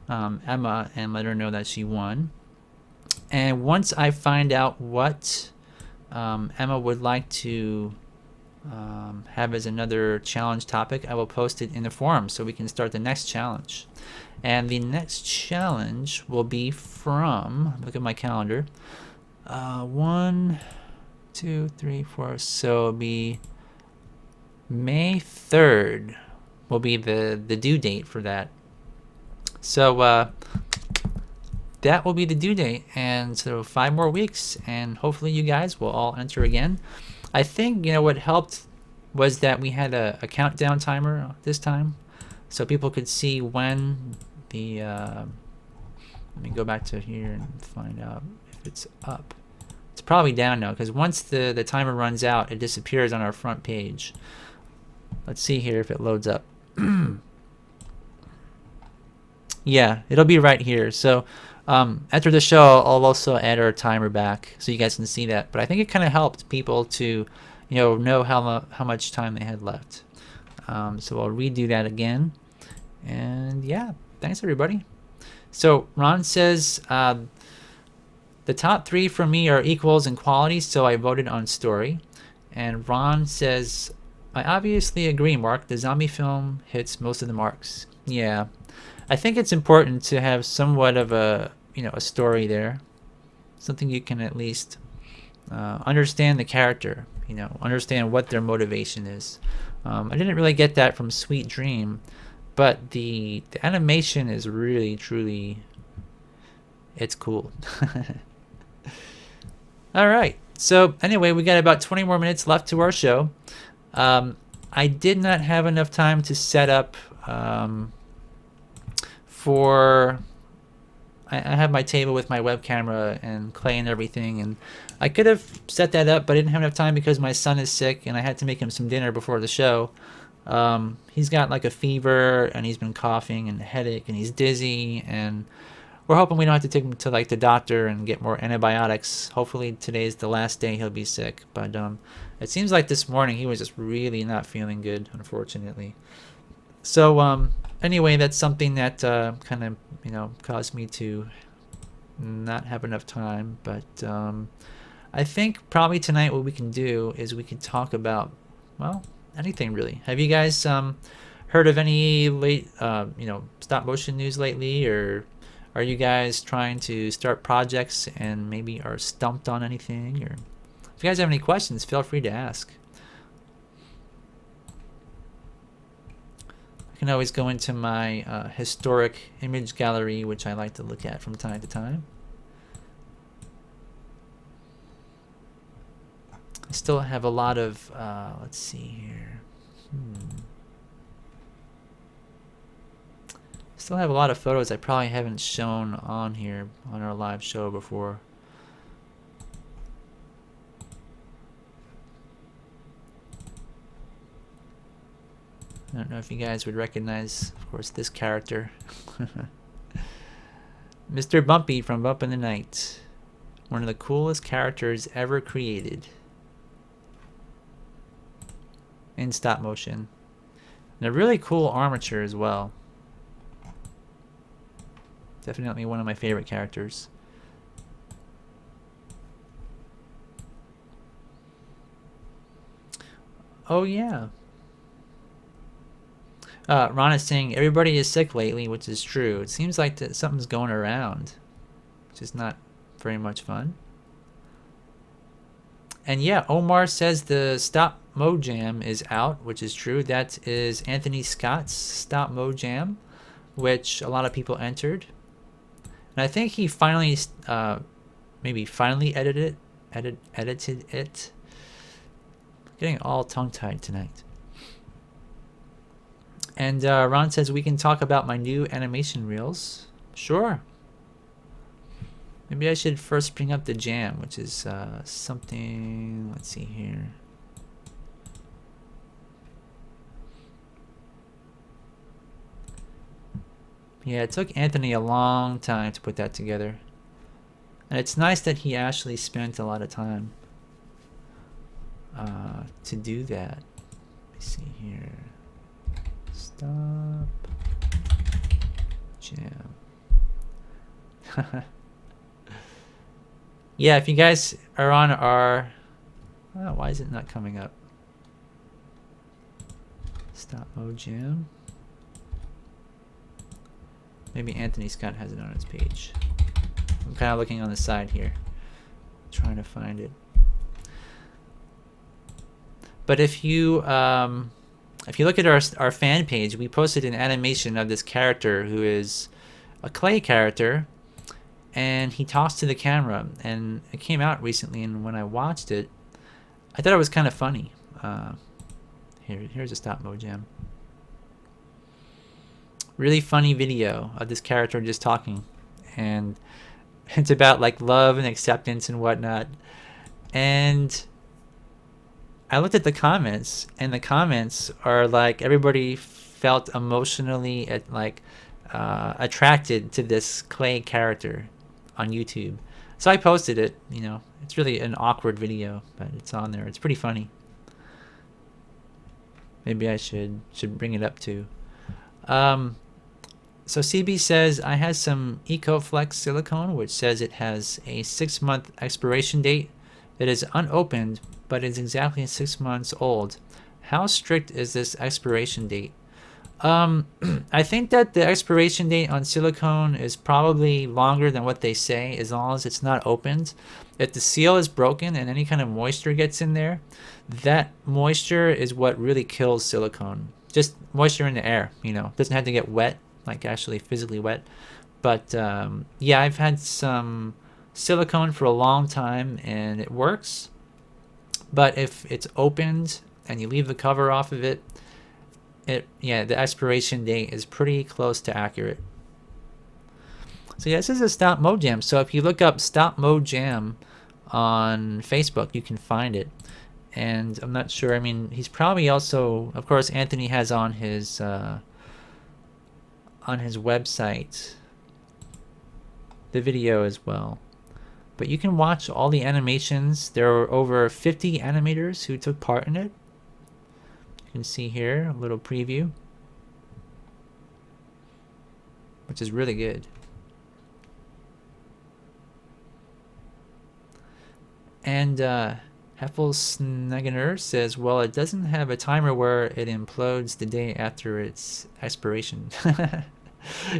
Emma and let her know that she won. And once I find out what Emma would like to have as another challenge topic, I will post it in the forum so we can start the next challenge. And the next challenge will be from, look at my calendar, 1, 2, 3, 4. So it'll be May 3rd will be the due date for that. So that will be the due date, and so 5 more weeks, and hopefully you guys will all enter again. I think what helped was that we had a countdown timer this time, so people could see when the let me go back to here and find out if it's up. It's probably down now, because once the timer runs out, it disappears on our front page. Let's see here if it loads up. Yeah, it'll be right here. So after the show, I'll also add our timer back so you guys can see that. But I think it kind of helped people to know how much time they had left. So I'll redo that again. And yeah, thanks everybody. So Ron says the top 3 for me are equals in quality, so I voted on story. And Ron says, I obviously agree, Mark. The zombie film hits most of the marks. Yeah, I think it's important to have somewhat of a story there, something you can at least understand the character, understand what their motivation is. I didn't really get that from Sweet Dream, but the animation is really, truly, it's cool. All right. So anyway, we got about 20 more minutes left to our show. I did not have enough time to set up I have my table with my web camera and clay and everything, and I could have set that up, but I didn't have enough time because my son is sick and I had to make him some dinner before the show. He's got like a fever and he's been coughing and a headache and he's dizzy, and we're hoping we don't have to take him to like the doctor and get more antibiotics. Hopefully today's the last day he'll be sick, but it seems like this morning he was just really not feeling good, unfortunately. So anyway, that's something that kind of caused me to not have enough time. But I think probably tonight what we can do is we can talk about, well, anything really. Have you guys heard of any late stop motion news lately, or are you guys trying to start projects and maybe are stumped on anything? Or if you guys have any questions, feel free to ask. I can always go into my historic image gallery, which I like to look at from time to time. I still have a lot of, let's see here. Still have a lot of photos I probably haven't shown on here on our live show before. I don't know if you guys would recognize, of course, this character. Mr. Bumpy from Bump in the Night. One of the coolest characters ever created in stop motion. And a really cool armature as well. Definitely one of my favorite characters. Oh yeah. Ron is saying everybody is sick lately, which is true. It seems like something's going around, which is not very much fun. And yeah, Omar says the Stop Mo Jam is out, which is true. That is Anthony Scott's Stop Mo Jam, which a lot of people entered. And I think he finally, maybe finally edited it. Getting all tongue-tied tonight. And Ron says we can talk about my new animation reels. Sure. Maybe I should first bring up the jam, which is something. Let's see here. Yeah, it took Anthony a long time to put that together. And it's nice that he actually spent a lot of time to do that. Let me see here. Stop jam. Yeah, if you guys are on our... Oh, why is it not coming up? Stop Mo Jam. Maybe Anthony Scott has it on his page. I'm kind of looking on the side here. trying to find it. But if you look at our fan page, we posted an animation of this character who is a clay character, and he talks to the camera, and it came out recently, and when I watched it, I thought it was kind of funny. Here's a stop mo jam. Really funny video of this character just talking, and it's about like love and acceptance and whatnot. And I looked at the comments, and the comments are like everybody felt emotionally attracted to this clay character on YouTube. So I posted it. You know, it's really an awkward video, but it's on there. It's pretty funny. Maybe I should bring it up too. So CB says, I had some EcoFlex silicone, which says it has a 6-month expiration date. It is unopened, but is exactly 6 months old. How strict is this expiration date? I think that the expiration date on silicone is probably longer than what they say, as long as it's not opened. If the seal is broken and any kind of moisture gets in there, that moisture is what really kills silicone. Just moisture in the air, you know, it doesn't have to get wet, like actually physically wet. But yeah, I've had some silicone for a long time and it works. But if it's opened and you leave the cover off of it, the expiration date is pretty close to accurate. So yeah, this is a Stop Mo Jam. So if you look up Stop Mo Jam on Facebook, you can find it. And I'm not sure, I mean, he's probably also, of course, Anthony has on his website the video as well. But you can watch all the animations. There were over 50 animators who took part in it. You can see here a little preview, which is really good. And Heffelsneggener says, well, it doesn't have a timer where it implodes the day after its expiration.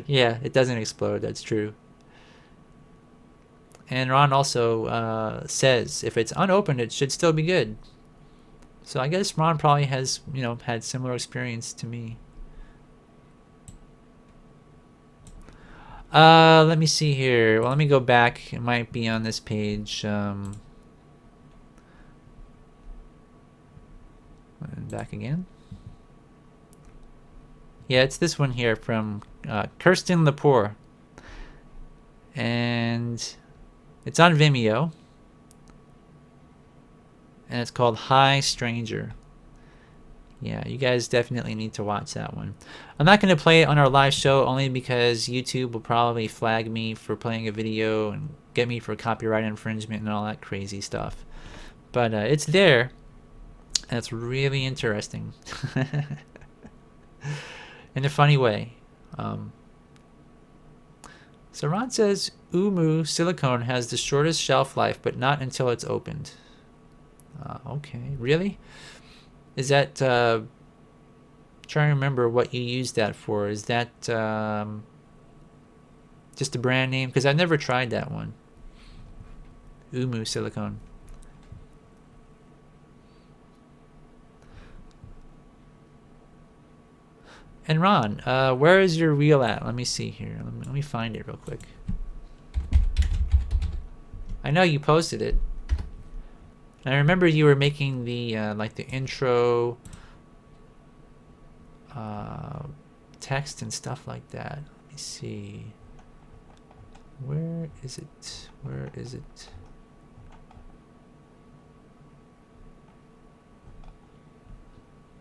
Yeah, it doesn't explode, that's true. And Ron also says, if it's unopened, it should still be good. So I guess Ron probably has, you know, had similar experience to me. Let me see here. Well, let me go back. It might be on this page. Back again. Yeah, it's this one here from Kirsten Lepore. And it's on Vimeo. And it's called Hi Stranger. Yeah, you guys definitely need to watch that one. I'm not going to play it on our live show only because YouTube will probably flag me for playing a video and get me for copyright infringement and all that crazy stuff. But it's there. And it's really interesting. In a funny way. So Ron says Umu silicone has the shortest shelf life, but not until it's opened. Okay, really? Is that trying to remember what you used that for? Is that just a brand name? Because I've never tried that one. Umu silicone. And Ron, where is your reel at? Let me see here. Let me find it real quick. I know you posted it. I remember you were making the like the intro text and stuff like that. Let me see. Where is it? Where is it?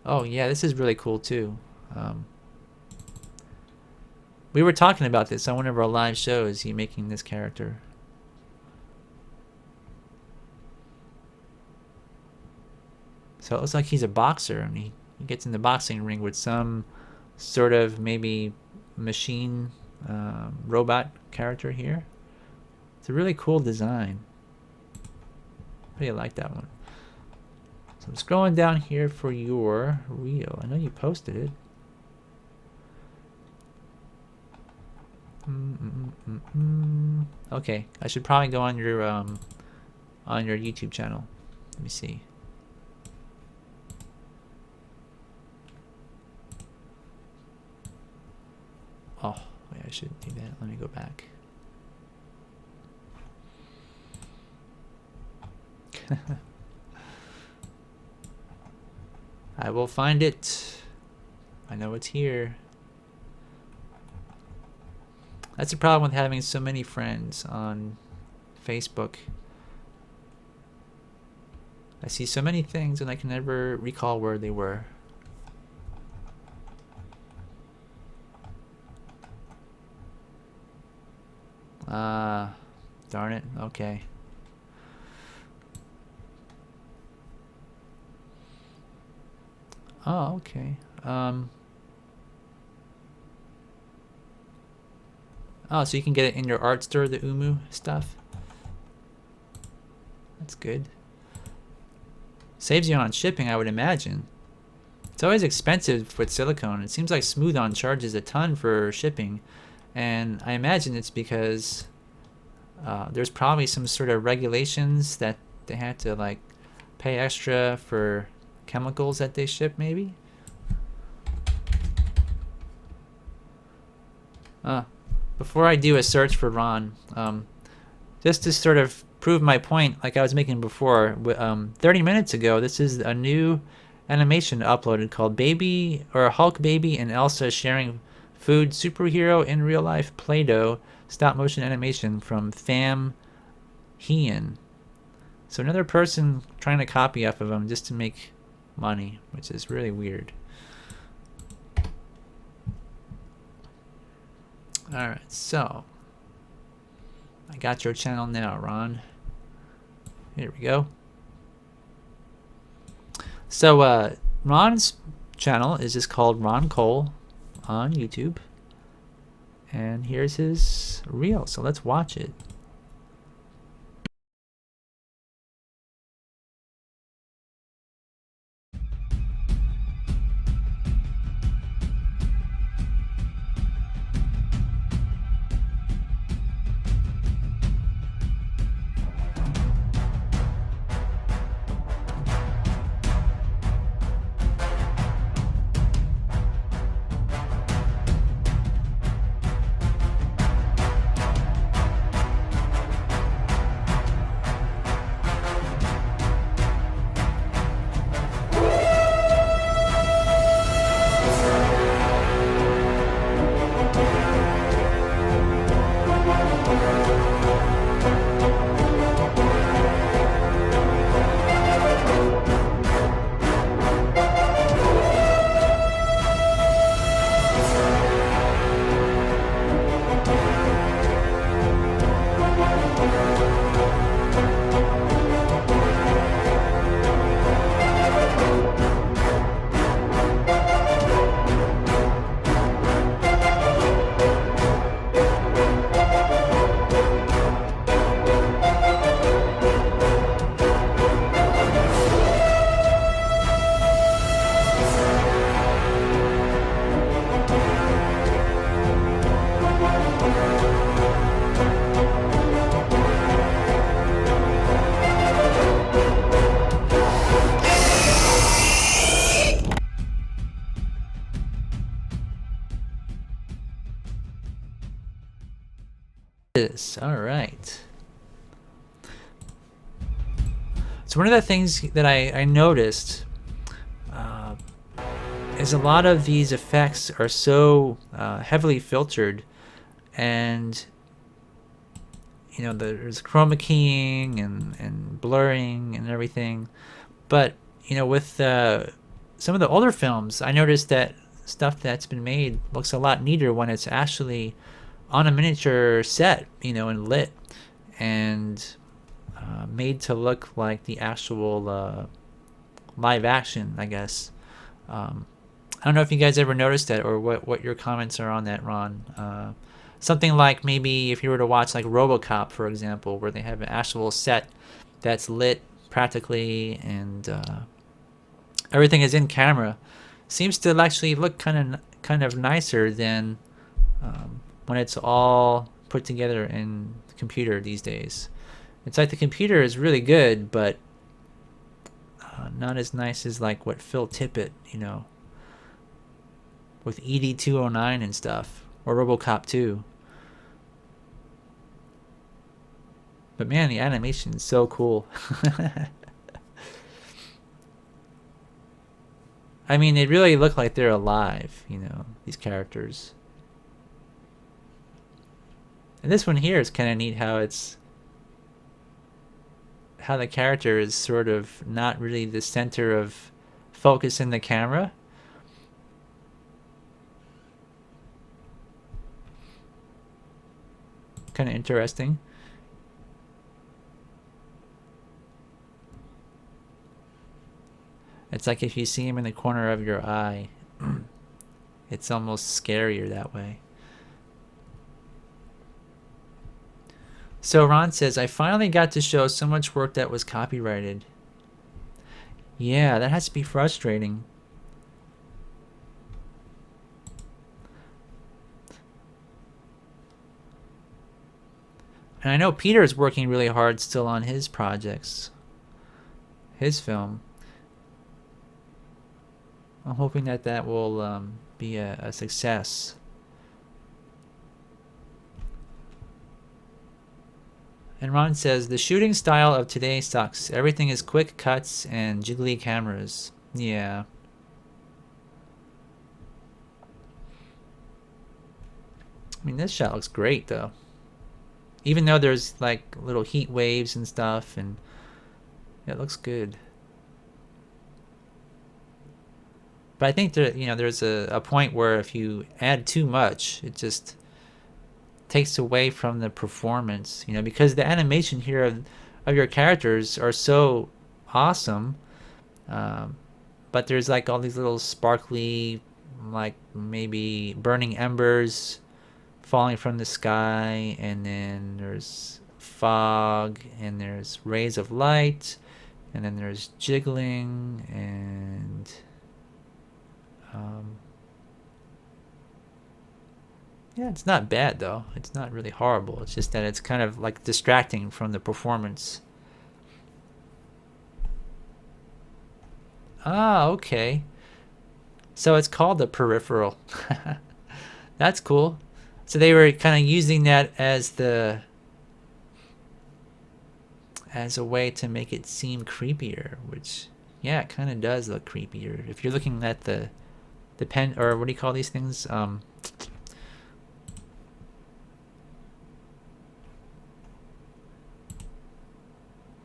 Oh yeah, this is really cool too. We were talking about this on one of our live shows, you making this character. So it looks like he's a boxer, and he gets in the boxing ring with some sort of maybe machine robot character here. It's a really cool design. Really like that one. So I'm scrolling down here for your reel. I know you posted it. Okay, I should probably go on your on your YouTube channel? Let me see. Oh, wait, I shouldn't do that. Let me go back. I will find it. I know it's here. That's the problem with having so many friends on Facebook. I see so many things and I can never recall where they were. Darn it. Okay. Oh, okay. Oh, so you can get it in your art store, the Umu stuff. That's good. Saves you on shipping, I would imagine. It's always expensive with silicone. It seems like Smooth On charges a ton for shipping, and I imagine it's because there's probably some sort of regulations that they had to like pay extra for chemicals that they ship, maybe. Before I do a search for Ron, just to sort of prove my point, like I was making before, 30 minutes ago, this is a new animation uploaded called Baby or Hulk Baby and Elsa sharing food superhero in real life Play-Doh stop motion animation from Fam Hean. So another person trying to copy off of him just to make money, which is really weird. Alright, so I got your channel now, Ron. Here we go. So Ron's channel is just called Ron Cole on YouTube. And here's his reel, so let's watch it. All right. So one of the things that I noticed is a lot of these effects are so heavily filtered, and you know there's chroma keying and blurring and everything. But you know with some of the older films, I noticed that stuff that's been made looks a lot neater when it's actually on a miniature set, you know, and lit and made to look like the actual live action, I guess. I don't know if you guys ever noticed that or what your comments are on that, Ron. Something like maybe if you were to watch like RoboCop, for example, where they have an actual set that's lit practically and everything is in camera, seems to actually look kind of nicer than when it's all put together in the computer these days. It's like the computer is really good, but not as nice as like what Phil Tippett, you know, with ED209 and stuff, or RoboCop 2. But man, the animation is so cool. I mean, they really look like they're alive, you know, these characters. And this one here is kind of neat how the character is sort of not really the center of focus in the camera. Kind of interesting. It's like if you see him in the corner of your eye, it's almost scarier that way. So Ron says, I finally got to show so much work that was copyrighted. Yeah, that has to be frustrating. And I know Peter's working really hard still on his projects, his film. I'm hoping that will be a success. And Ron says, the shooting style of today sucks. Everything is quick cuts and jiggly cameras. Yeah. I mean, this shot looks great, though. Even though there's, like, little heat waves and stuff, and it looks good. But I think there's a point where if you add too much, it just takes away from the performance, you know, because the animation here of your characters are so awesome, but there's like all these little sparkly, like maybe burning embers falling from the sky, and then there's fog, and there's rays of light, and then there's jiggling, and yeah, it's not bad though. It's not really horrible. It's just that it's kind of like distracting from the performance. Ah, okay. So it's called the peripheral. That's cool. So they were kind of using that as a way to make it seem creepier, which yeah, it kind of does look creepier. If you're looking at the pen, or what do you call these things?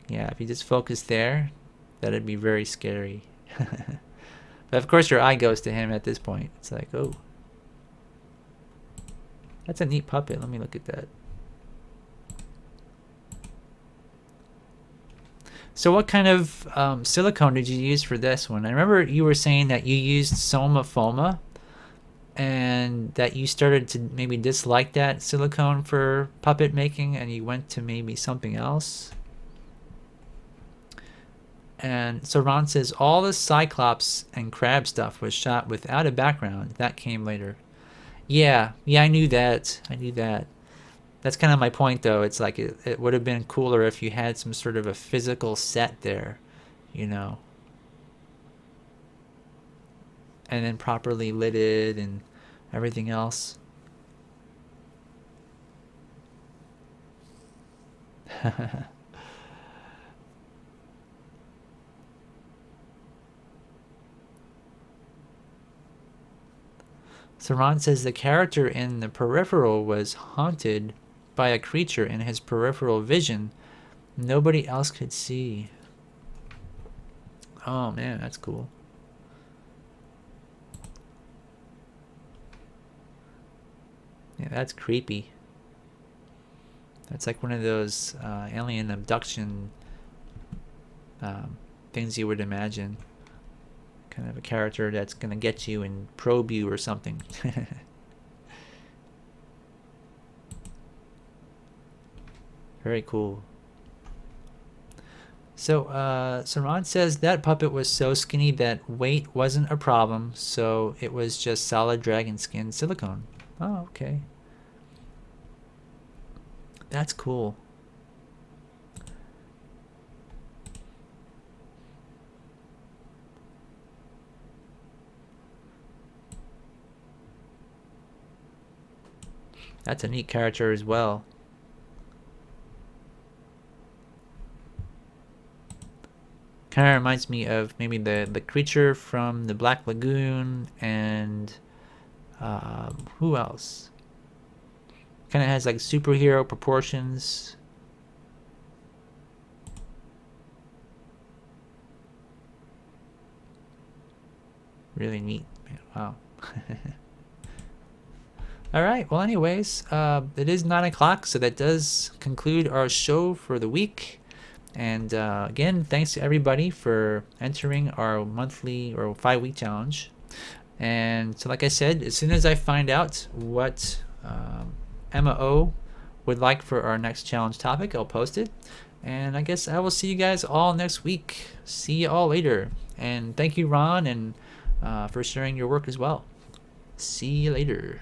Yeah, if you just focus there, that'd be very scary. But of course your eye goes to him at this point. It's like, oh, that's a neat puppet. Let me look at that. So what kind of silicone did you use for this one? I remember you were saying that you used Soma Foma, and that you started to maybe dislike that silicone for puppet making, and you went to maybe something else. And so Ron says all the Cyclops and Crab stuff was shot without a background. That came later. Yeah, I knew that. That's kind of my point, though. It's like it would have been cooler if you had some sort of a physical set there, you know, and then properly lidded and everything else. So Ron says the character in the peripheral was haunted by a creature in his peripheral vision nobody else could see. Oh man, that's cool. Yeah, that's creepy. That's like one of those alien abduction things you would imagine. Kind of a character that's gonna get you and probe you or something. Very cool. So Saran says that puppet was so skinny that weight wasn't a problem, so it was just solid dragon skin silicone. Oh, okay. That's cool. That's a neat character as well. Kind of reminds me of maybe the creature from the Black Lagoon, and who else? Kind of has like superhero proportions. Really neat, man. Wow. All right. Well, anyways, it is 9 o'clock, so that does conclude our show for the week. And again, thanks to everybody for entering our monthly or 5-week challenge. And so, like I said, as soon as I find out what Emma O would like for our next challenge topic, I'll post it. And I guess I will see you guys all next week. See you all later. And thank you, Ron, and for sharing your work as well. See you later.